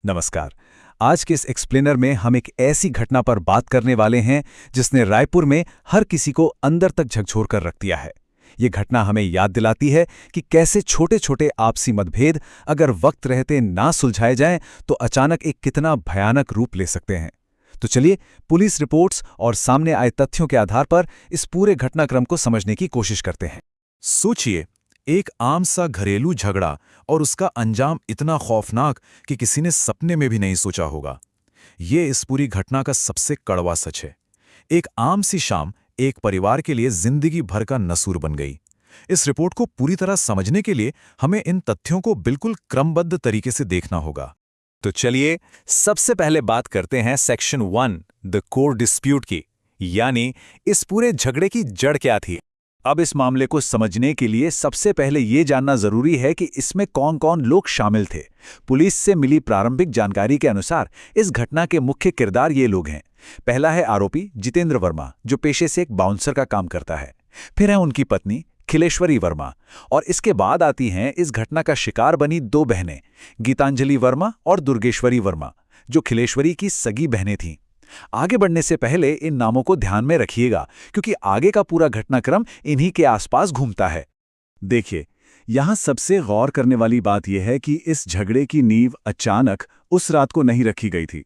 नमस्कार। आज के इस एक्सप्लेनर में हम एक ऐसी घटना पर बात करने वाले हैं जिसने रायपुर में हर किसी को अंदर तक झकझोर कर रख दिया है। ये घटना हमें याद दिलाती है कि कैसे छोटे छोटे आपसी मतभेद अगर वक्त रहते ना सुलझाए जाएं तो अचानक एक कितना भयानक रूप ले सकते हैं। तो चलिए पुलिस रिपोर्ट्स और सामने आए तथ्यों के आधार पर इस पूरे घटनाक्रम को समझने की कोशिश करते हैं। सोचिए, एक आम सा घरेलू झगड़ा और उसका अंजाम इतना खौफनाक कि किसी ने सपने में भी नहीं सोचा होगा। ये इस पूरी घटना का सबसे कड़वा सच है। एक आम सी शाम एक परिवार के लिए जिंदगी भर का नसूर बन गई। इस रिपोर्ट को पूरी तरह समझने के लिए हमें इन तथ्यों को बिल्कुल क्रमबद्ध तरीके से देखना होगा। तो चलिए सबसे पहले बात करते हैं सेक्शन 1 द कोर डिस्प्यूट की, यानी इस पूरे झगड़े की जड़ क्या थी। अब इस मामले को समझने के लिए सबसे पहले ये जानना जरूरी है कि इसमें कौन कौन लोग शामिल थे। पुलिस से मिली प्रारंभिक जानकारी के अनुसार इस घटना के मुख्य किरदार ये लोग हैं। पहला है आरोपी जितेंद्र वर्मा, जो पेशे से एक बाउंसर का काम करता है। फिर है उनकी पत्नी खिलेश्वरी वर्मा, और इसके बाद आती हैं इस घटना का शिकार बनी दो बहनें, गीतांजलि वर्मा और दुर्गेश्वरी वर्मा, जो खिलेश्वरी की सगी बहनें थीं। आगे बढ़ने से पहले इन नामों को ध्यान में रखिएगा, क्योंकि आगे का पूरा घटनाक्रम इन्हीं के आसपास घूमता है। देखिए, यहां सबसे गौर करने वाली बात यह है कि इस झगड़े की नींव अचानक उस रात को नहीं रखी गई थी।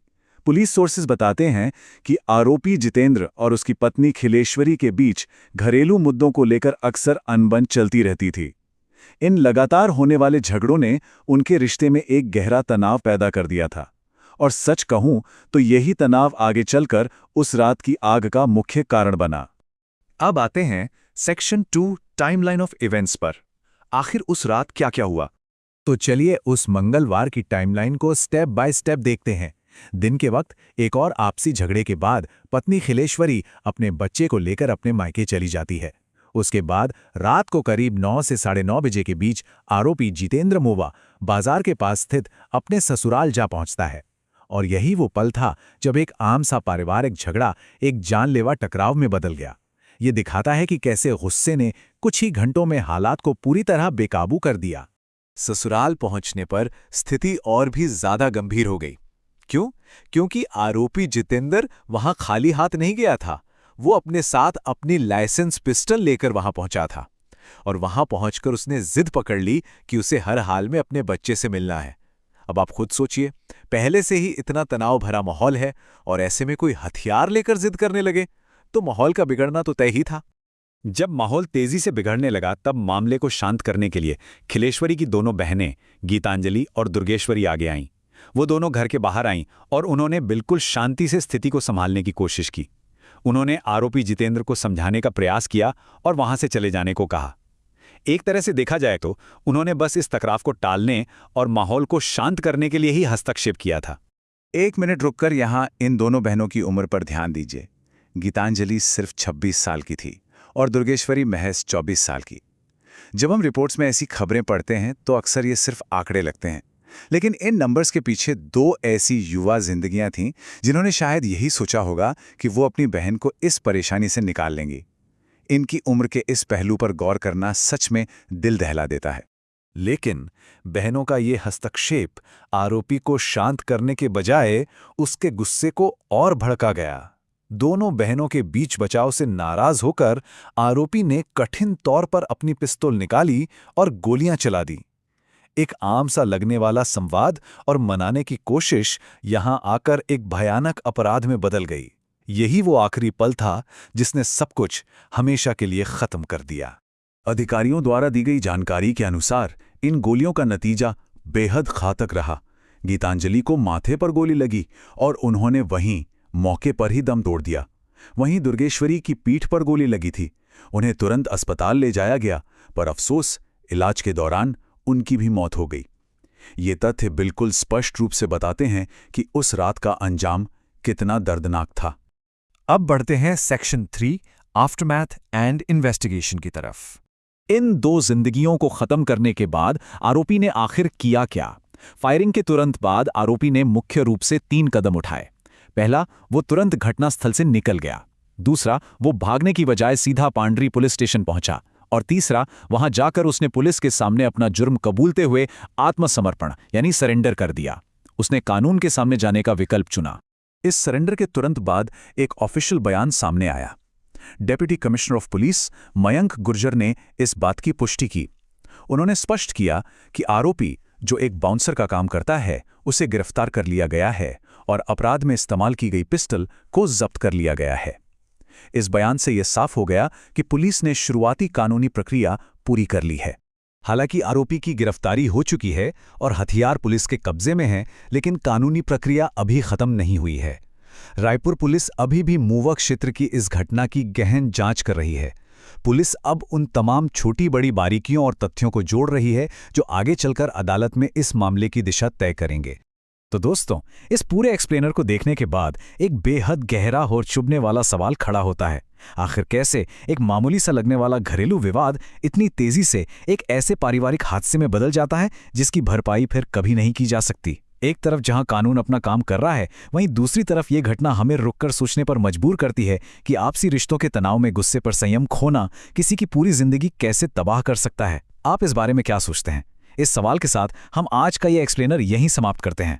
पुलिस सोर्सेज बताते हैं कि आरोपी जितेंद्र और उसकी पत्नी खिलेश्वरी के बीच घरेलू मुद्दों को लेकर अक्सर अनबन चलती रहती थी। इन लगातार होने वाले झगड़ों ने उनके रिश्ते में एक गहरा तनाव पैदा कर दिया था, और सच कहूं तो यही तनाव आगे चलकर उस रात की आग का मुख्य कारण बना। अब आते हैं सेक्शन 2 टाइमलाइन ऑफ इवेंट्स पर। आखिर उस रात क्या क्या हुआ? तो चलिए उस मंगलवार की टाइमलाइन को स्टेप बाय स्टेप देखते हैं। दिन के वक्त एक और आपसी झगड़े के बाद पत्नी खिलेश्वरी अपने बच्चे को लेकर अपने मायके चली जाती है। उसके बाद रात को करीब 9 से 9:30 बजे के बीच आरोपी जितेंद्र मोवा बाजार के पास स्थित अपने ससुराल जा पहुंचता है। और यही वो पल था जब एक आम सा पारिवारिक झगड़ा एक जानलेवा टकराव में बदल गया। ये दिखाता है कि कैसे गुस्से ने कुछ ही घंटों में हालात को पूरी तरह बेकाबू कर दिया। ससुराल पहुंचने पर स्थिति और भी ज्यादा गंभीर हो गई। क्यों? क्योंकि आरोपी जितेंद्र वहां खाली हाथ नहीं गया था। वो अपने साथ अपनी लाइसेंस पिस्टल लेकर वहां पहुंचा था, और वहां पहुंचकर उसने जिद पकड़ ली कि उसे हर हाल में अपने बच्चे से मिलना है। अब आप खुद सोचिए, पहले से ही इतना तनाव भरा माहौल है और ऐसे में कोई हथियार लेकर जिद करने लगे तो माहौल का बिगड़ना तो तय ही था। जब माहौल तेजी से बिगड़ने लगा तब मामले को शांत करने के लिए खिलेश्वरी की दोनों बहनें गीतांजलि और दुर्गेश्वरी आगे आईं। वो दोनों घर के बाहर आईं और उन्होंने बिल्कुल शांति से स्थिति को संभालने की कोशिश की। उन्होंने आरोपी जितेंद्र को समझाने का प्रयास किया और वहां से चले जाने को कहा। एक तरह से देखा जाए तो उन्होंने बस इस टकराव को टालने और माहौल को शांत करने के लिए ही हस्तक्षेप किया था। 1 मिनट रुककर यहाँ इन दोनों बहनों की उम्र पर ध्यान दीजिए। गीतांजलि सिर्फ 26 साल की थी और दुर्गेश्वरी महज 24 साल की। जब हम रिपोर्ट्स में ऐसी खबरें पढ़ते हैं तो अक्सर ये सिर्फ आंकड़े लगते हैं, लेकिन इन नंबर्स के पीछे 2 ऐसी युवा जिंदगियां थीं जिन्होंने शायद यही सोचा होगा कि वो अपनी बहन को इस परेशानी से निकाल लेंगी। इनकी उम्र के इस पहलू पर गौर करना सच में दिल दहला देता है। लेकिन बहनों का ये हस्तक्षेप आरोपी को शांत करने के बजाय उसके गुस्से को और भड़का गया। दोनों बहनों के बीच बचाव से नाराज होकर आरोपी ने कठिन तौर पर अपनी पिस्तौल निकाली और गोलियां चला दी। एक आम सा लगने वाला संवाद और मनाने की कोशिश यहां आकर एक भयानक अपराध में बदल गई। यही वो आखिरी पल था जिसने सब कुछ हमेशा के लिए खत्म कर दिया। अधिकारियों द्वारा दी गई जानकारी के अनुसार इन गोलियों का नतीजा बेहद घातक रहा। गीतांजलि को माथे पर गोली लगी और उन्होंने वहीं मौके पर ही दम तोड़ दिया। वहीं दुर्गेश्वरी की पीठ पर गोली लगी थी। उन्हें तुरंत अस्पताल ले जाया गया, पर अफसोस इलाज के दौरान उनकी भी मौत हो गई। ये तथ्य बिल्कुल स्पष्ट रूप से बताते हैं कि उस रात का अंजाम कितना दर्दनाक था। अब बढ़ते हैं सेक्शन 3 आफ्टरमैथ एंड इन्वेस्टिगेशन की तरफ। इन 2 जिंदगियों को खत्म करने के बाद आरोपी ने आखिर किया क्या? फायरिंग के तुरंत बाद आरोपी ने मुख्य रूप से 3 कदम उठाए। पहला, वो तुरंत घटनास्थल से निकल गया। दूसरा, वो भागने की बजाय सीधा पांडरी पुलिस स्टेशन पहुंचा। और तीसरा, वहां जाकर उसने पुलिस के सामने अपना जुर्म कबूलते हुए आत्मसमर्पण यानी सरेंडर कर दिया। उसने कानून के सामने जाने का विकल्प चुना। इस सरेंडर के तुरंत बाद एक ऑफिशियल बयान सामने आया। Deputy commissioner of police Mayank Gurjar ने इस बात की पुष्टि की। उन्होंने स्पष्ट किया कि आरोपी, जो एक बाउंसर का काम करता है, उसे गिरफ्तार कर लिया गया है और अपराध में इस्तेमाल की गई पिस्टल को जब्त कर लिया गया है। इस बयान से यह साफ हो गया कि पुलिस ने शुरुआती कानूनी प्रक्रिया पूरी कर ली है। हालांकि आरोपी की गिरफ्तारी हो चुकी है और हथियार पुलिस के कब्जे में हैं, लेकिन कानूनी प्रक्रिया अभी खत्म नहीं हुई है। रायपुर पुलिस अभी भी मूवा क्षेत्र की इस घटना की गहन जांच कर रही है। पुलिस अब उन तमाम छोटी बड़ी बारीकियों और तथ्यों को जोड़ रही है जो आगे चलकर अदालत में इस मामले की दिशा तय करेंगे। तो दोस्तों, इस पूरे एक्सप्लेनर को देखने के बाद एक बेहद गहरा और चुभने वाला सवाल खड़ा होता है। आखिर कैसे एक मामूली सा लगने वाला घरेलू विवाद इतनी तेजी से एक ऐसे पारिवारिक हादसे में बदल जाता है जिसकी भरपाई फिर कभी नहीं की जा सकती। एक तरफ जहां कानून अपना काम कर रहा है, वहीं दूसरी तरफ ये घटना हमें रुककर सोचने पर मजबूर करती है कि आपसी रिश्तों के तनाव में गुस्से पर संयम खोना किसी की पूरी जिंदगी कैसे तबाह कर सकता है। आप इस बारे में क्या सोचते हैं? इस सवाल के साथ हम आज का ये एक्सप्लेनर यहीं समाप्त करते हैं।